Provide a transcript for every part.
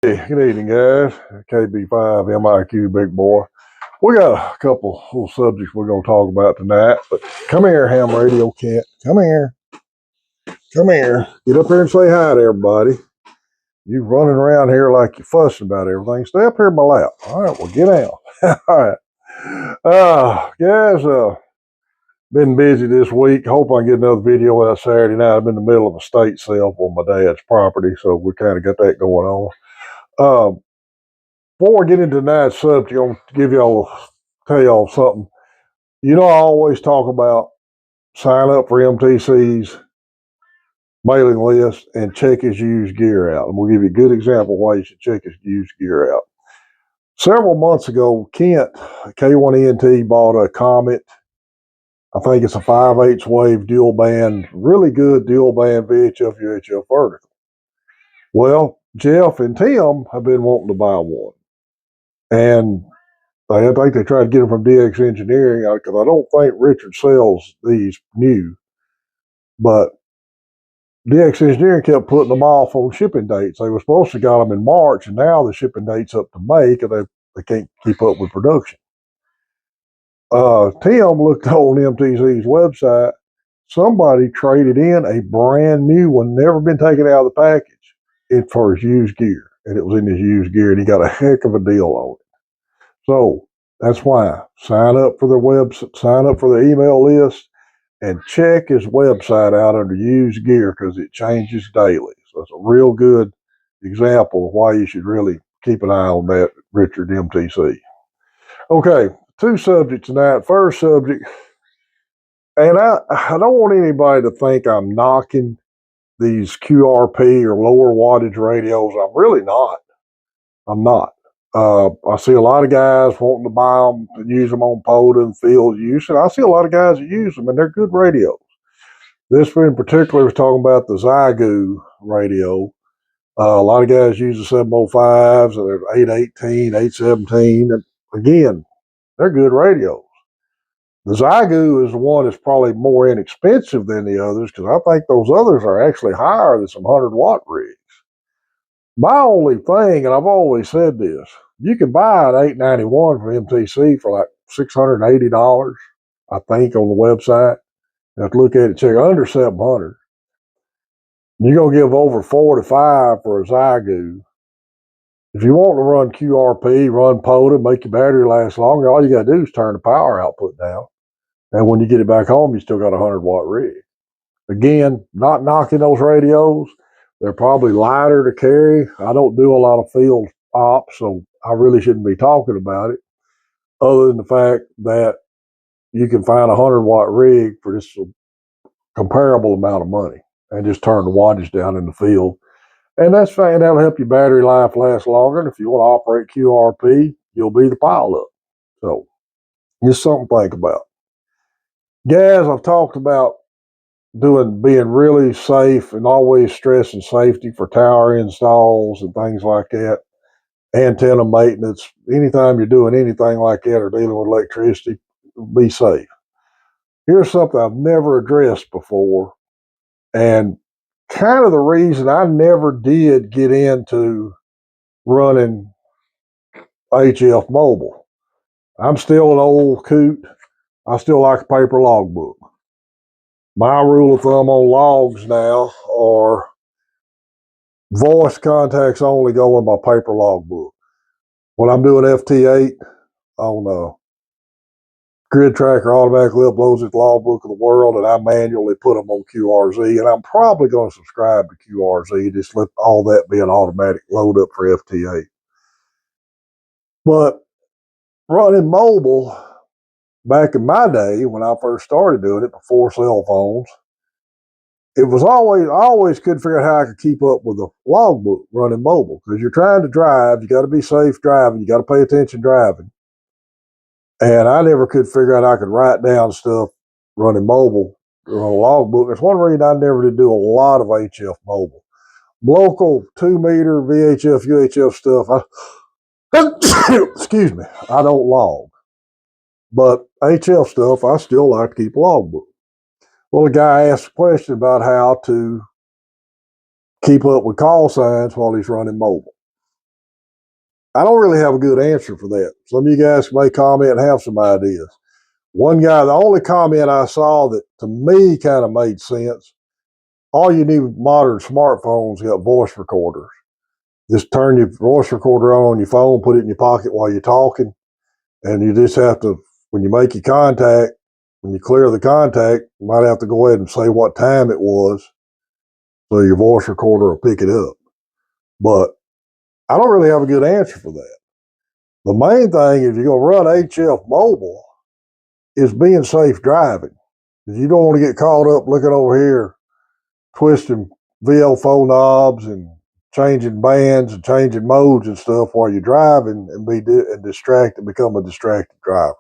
Hey, good evening, guys. KB5 MIQ Big Boy. We got a couple little subjects we're going to talk about tonight, but come here, ham radio cat. Come here. Come here. Get up here and say hi to everybody. You running around here like you're fussing about everything. Stay up here in my lap. All right, well, get out. All right. Guys, been busy this week. Hope I can get another video out Saturday night. I'm in the middle of a state sale on my dad's property, so we kind of got that going on. Before we get into tonight's subject, I'm going to tell y'all something. You know, I always talk about sign up for MTC's mailing list and check his used gear out. And we'll give you a good example why you should check his used gear out. Several months ago, Kent, K1ENT, bought a Comet. I think it's a 5/8 wave dual band, really good dual band VHF, UHF vertical. Well, Jeff and Tim have been wanting to buy one. And I think they tried to get them from DX Engineering because I don't think Richard sells these new. But DX Engineering kept putting them off on shipping dates. They were supposed to got them in March, and now the shipping date's up to May because they can't keep up with production. Tim looked on MTC's website. Somebody traded in a brand new one, never been taken out of the package, for his used gear. And it was in his used gear, and he got a heck of a deal on it. So that's why sign up for the email list and check his website out under used gear because it changes daily. So it's a real good example of why you should really keep an eye on that, Richard MTC. Okay, two subjects tonight. First subject, and I don't want anybody to think I'm knocking these QRP or lower wattage radios. I'm really not. I'm not. I see a lot of guys wanting to buy them and use them on POTA and field use, and I see a lot of guys that use them, and they're good radios. This one in particular was talking about the Zygu radio. A lot of guys use the 705s, and they're 818, 817, and again, they're good radios. The Zygu is the one that's probably more inexpensive than the others because I think those others are actually higher than some 100-watt rigs. My only thing, and I've always said this, you can buy an 891 from MTC for like $680, I think, on the website. You have to look at it, check under 700. You're going to give over 4 to 5 for a Zygu. If you want to run QRP, run POTA, make your battery last longer, all you got to do is turn the power output down. And when you get it back home, you still got a 100-watt rig. Again, not knocking those radios. They're probably lighter to carry. I don't do a lot of field ops, so I really shouldn't be talking about it, other than the fact that you can find a 100-watt rig for just a comparable amount of money and just turn the wattage down in the field. And that's fine. That'll help your battery life last longer. And if you want to operate QRP, you'll be the pilot. So just something to think about. Guys, I've talked about being really safe and always stressing safety for tower installs and things like that. Antenna maintenance, anytime you're doing anything like that or dealing with electricity, be safe. Here's something I've never addressed before, and kind of the reason I never did get into running HF mobile. I'm still an old coot. I still like a paper logbook. My rule of thumb on logs now are voice contacts only go in my paper logbook. When I'm doing FT8 on a grid tracker, automatically uploads it to logbook of the world, and I manually put them on QRZ. And I'm probably going to subscribe to QRZ, just let all that be an automatic load up for FT8. But running mobile, back in my day when I first started doing it before cell phones, I always couldn't figure out how I could keep up with the logbook running mobile because you're trying to drive. You got to be safe driving. You got to pay attention driving. And I never could figure out I could write down stuff running mobile on a logbook. That's one reason I never did do a lot of HF mobile. Local 2-meter VHF, UHF stuff, excuse me, I don't log. But HF stuff, I still like to keep a logbook. Well, the guy asked a question about how to keep up with call signs while he's running mobile. I don't really have a good answer for that. Some of you guys may comment and have some ideas. One guy, the only comment I saw that to me kind of made sense, all you need with modern smartphones, you got voice recorders. Just turn your voice recorder on your phone, put it in your pocket while you're talking, and you just have to, when you make your contact, when you clear the contact, you might have to go ahead and say what time it was so your voice recorder will pick it up. But I don't really have a good answer for that. The main thing, if you're going to run HF mobile, is being safe driving. You don't want to get caught up looking over here, twisting VL4 knobs and changing bands and changing modes and stuff while you're driving and become a distracted driver.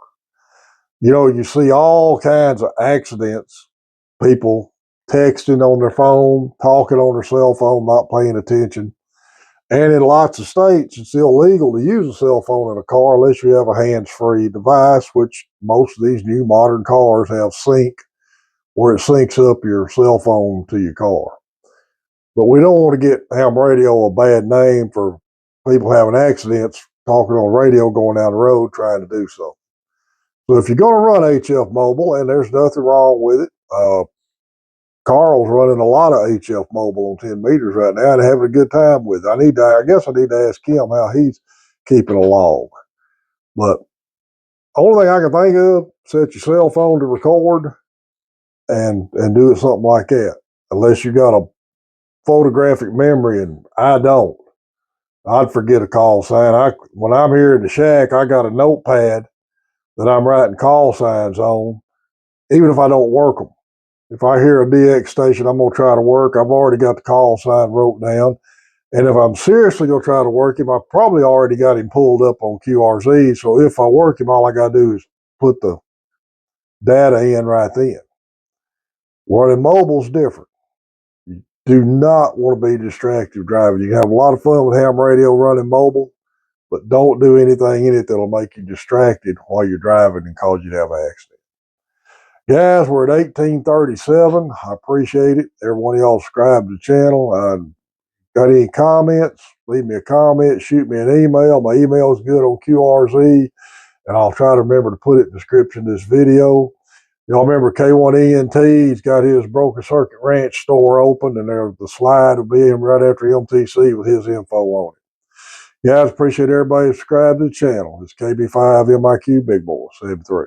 You know, you see all kinds of accidents, people texting on their phone, talking on their cell phone, not paying attention. And in lots of states, it's illegal to use a cell phone in a car unless you have a hands-free device, which most of these new modern cars have sync, where it syncs up your cell phone to your car. But we don't want to get ham radio a bad name for people having accidents talking on radio going down the road trying to do so. So if you're going to run HF Mobile, and there's nothing wrong with it, Carl's running a lot of HF Mobile on 10 meters right now and having a good time with it. I guess I need to ask him how he's keeping along. But only thing I can think of, set your cell phone to record and do it something like that. Unless you got a photographic memory, and I don't. I'd forget a call sign. When I'm here in the shack, I got a notepad that I'm writing call signs on, even if I don't work them. If I hear a DX station I'm going to try to work, I've already got the call sign wrote down. And if I'm seriously going to try to work him, I've probably already got him pulled up on QRZ. So if I work him, all I got to do is put the data in right then. Running mobile's different. You do not want to be distracted driving. You can have a lot of fun with ham radio running mobile, but don't do anything in it that'll make you distracted while you're driving and cause you to have an accident. Guys, we're at 1837. I appreciate it. Every one of y'all subscribe to the channel. Got any comments? Leave me a comment. Shoot me an email. My email is good on QRZ, and I'll try to remember to put it in the description of this video. Y'all remember K1ENT? He's got his Broken Circuit Ranch store open, and the slide will be in right after MTC with his info on it. Guys, appreciate everybody subscribe to the channel. It's KB5 MIQ Big Boy 73.